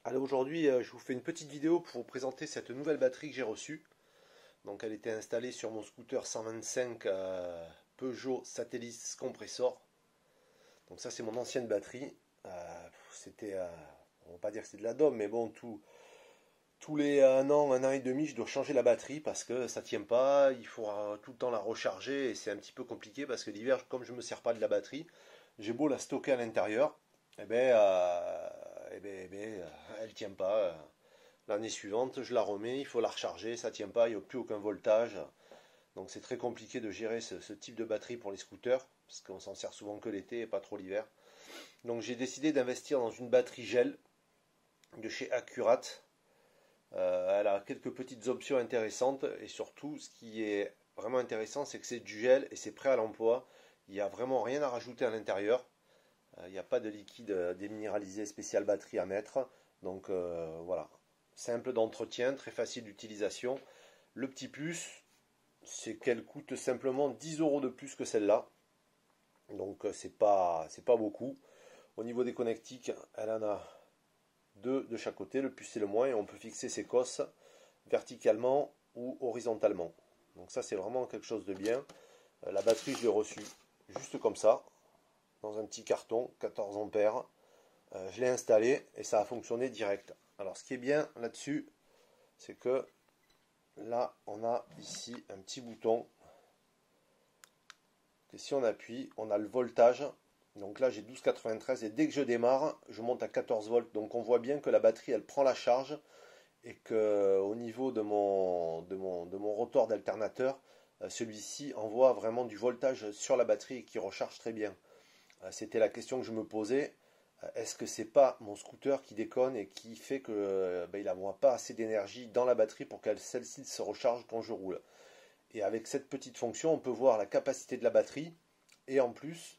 Allez, aujourd'hui, je vous fais une petite vidéo pour vous présenter cette nouvelle batterie que j'ai reçue. Donc, elle était installée sur mon scooter 125 Peugeot Satellis Compressor. Donc, ça, c'est mon ancienne batterie. C'était, on va pas dire que c'est de la daube, mais bon, tous les un an et demi, je dois changer la batterie parce que ça tient pas. Il faut tout le temps la recharger et c'est un petit peu compliqué parce que l'hiver, comme je me sers pas de la batterie, j'ai beau la stocker à l'intérieur, elle tient pas. L'année suivante, je la remets, il faut la recharger, ça tient pas, il n'y a plus aucun voltage. Donc c'est très compliqué de gérer ce type de batterie pour les scooters, parce qu'on s'en sert souvent que l'été et pas trop l'hiver. Donc j'ai décidé d'investir dans une batterie gel de chez Accurate. Elle a quelques petites options intéressantes et surtout ce qui est vraiment intéressant, c'est que c'est du gel et c'est prêt à l'emploi. Il n'y a vraiment rien à rajouter à l'intérieur. Il n'y a pas de liquide déminéralisé spécial batterie à mettre. Donc voilà, simple d'entretien, très facile d'utilisation. Le petit plus, c'est qu'elle coûte simplement 10 euros de plus que celle-là. Donc c'est pas beaucoup. Au niveau des connectiques, elle en a deux de chaque côté, le plus et le moins, et on peut fixer ses cosses verticalement ou horizontalement. Donc ça c'est vraiment quelque chose de bien. La batterie je l'ai reçue juste comme ça, dans un petit carton, 14 ampères. Je l'ai installé et ça a fonctionné direct. Alors ce qui est bien là-dessus, c'est que là on a ici un petit bouton. Et si on appuie, on a le voltage. Donc là j'ai 12,93 et dès que je démarre, je monte à 14 volts. Donc on voit bien que la batterie elle prend la charge et que au niveau de mon rotor d'alternateur, celui-ci envoie vraiment du voltage sur la batterie et qui recharge très bien. C'était la question que je me posais. Est-ce que c'est pas mon scooter qui déconne et qui fait que il n'envoie pas assez d'énergie dans la batterie pour que celle-ci se recharge quand je roule? Et avec cette petite fonction, on peut voir la capacité de la batterie et en plus,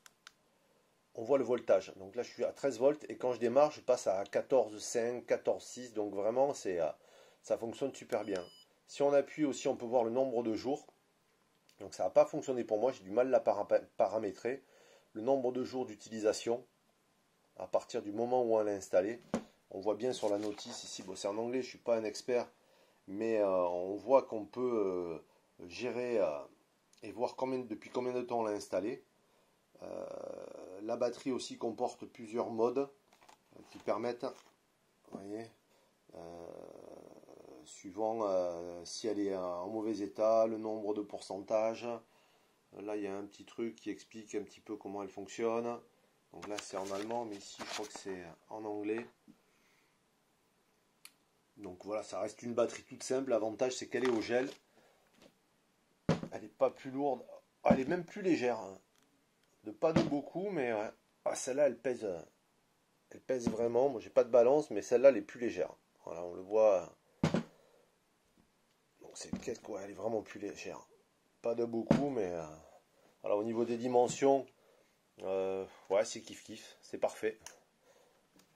on voit le voltage. Donc là, je suis à 13 volts et quand je démarre, je passe à 14,5, 14,6. Donc vraiment, ça fonctionne super bien. Si on appuie aussi, on peut voir le nombre de jours. Donc ça n'a pas fonctionné pour moi, j'ai du mal à la paramétrer. Le nombre de jours d'utilisation à partir du moment où on l'a installé. On voit bien sur la notice ici, bon, c'est en anglais, je ne suis pas un expert, mais on voit qu'on peut gérer et voir depuis combien de temps on l'a installé. La batterie aussi comporte plusieurs modes qui permettent, vous voyez, suivant si elle est en mauvais état, le nombre de pourcentage. Là, il y a un petit truc qui explique un petit peu comment elle fonctionne. Donc là, c'est en allemand, mais ici, je crois que c'est en anglais. Donc voilà, ça reste une batterie toute simple. L'avantage, c'est qu'elle est au gel. Elle n'est pas plus lourde. Elle est même plus légère. De pas de beaucoup, mais ouais. Ah, celle-là, elle pèse vraiment. Moi, j'ai pas de balance, mais celle-là, elle est plus légère. Voilà, on le voit. Donc c'est quoi, elle est vraiment plus légère. Pas de beaucoup, mais voilà, au niveau des dimensions, ouais, c'est kiff kiff, c'est parfait.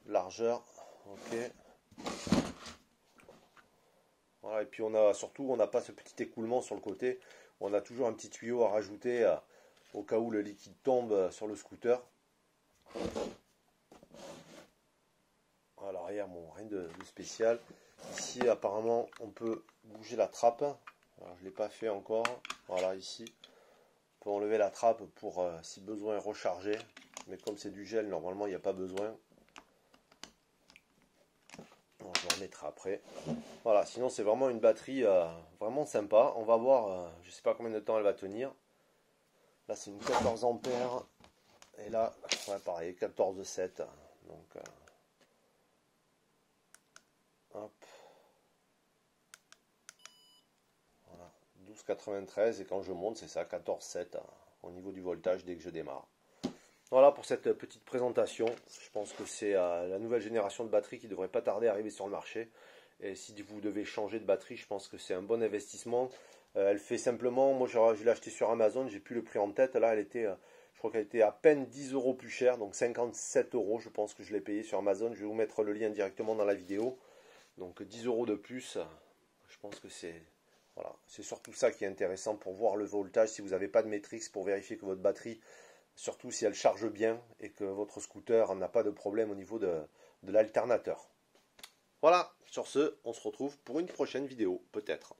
Largeur, ok. Voilà, et puis on n'a pas ce petit écoulement sur le côté. On a toujours un petit tuyau à rajouter au cas où le liquide tombe sur le scooter. À l'arrière, bon, rien de spécial. Ici, apparemment, on peut bouger la trappe. Alors, je ne l'ai pas fait encore. Voilà, ici. On peut enlever la trappe pour, si besoin, recharger. Mais comme c'est du gel, normalement, il n'y a pas besoin. On le remettra après. Voilà, sinon c'est vraiment une batterie vraiment sympa. On va voir, je ne sais pas combien de temps elle va tenir. Là c'est une 14 ampères. Et là, ouais, pareil, 14,7. Donc, hop. Voilà, 12,93. Et quand je monte, c'est ça, 14,7 au niveau du voltage dès que je démarre. Voilà pour cette petite présentation. Je pense que c'est la nouvelle génération de batterie qui devrait pas tarder à arriver sur le marché. Et si vous devez changer de batterie, je pense que c'est un bon investissement. Elle fait simplement, moi je l'ai acheté sur Amazon, j'ai plus le prix en tête. Là, je crois qu'elle était à peine 10 euros plus chère, donc 57 euros. Je pense que je l'ai payé sur Amazon. Je vais vous mettre le lien directement dans la vidéo. Donc 10 euros de plus. Je pense que c'est voilà, c'est surtout ça qui est intéressant pour voir le voltage. Si vous n'avez pas de Matrix pour vérifier que votre batterie, surtout si elle charge bien et que votre scooter n'a pas de problème au niveau de l'alternateur. Voilà, sur ce, on se retrouve pour une prochaine vidéo, peut-être.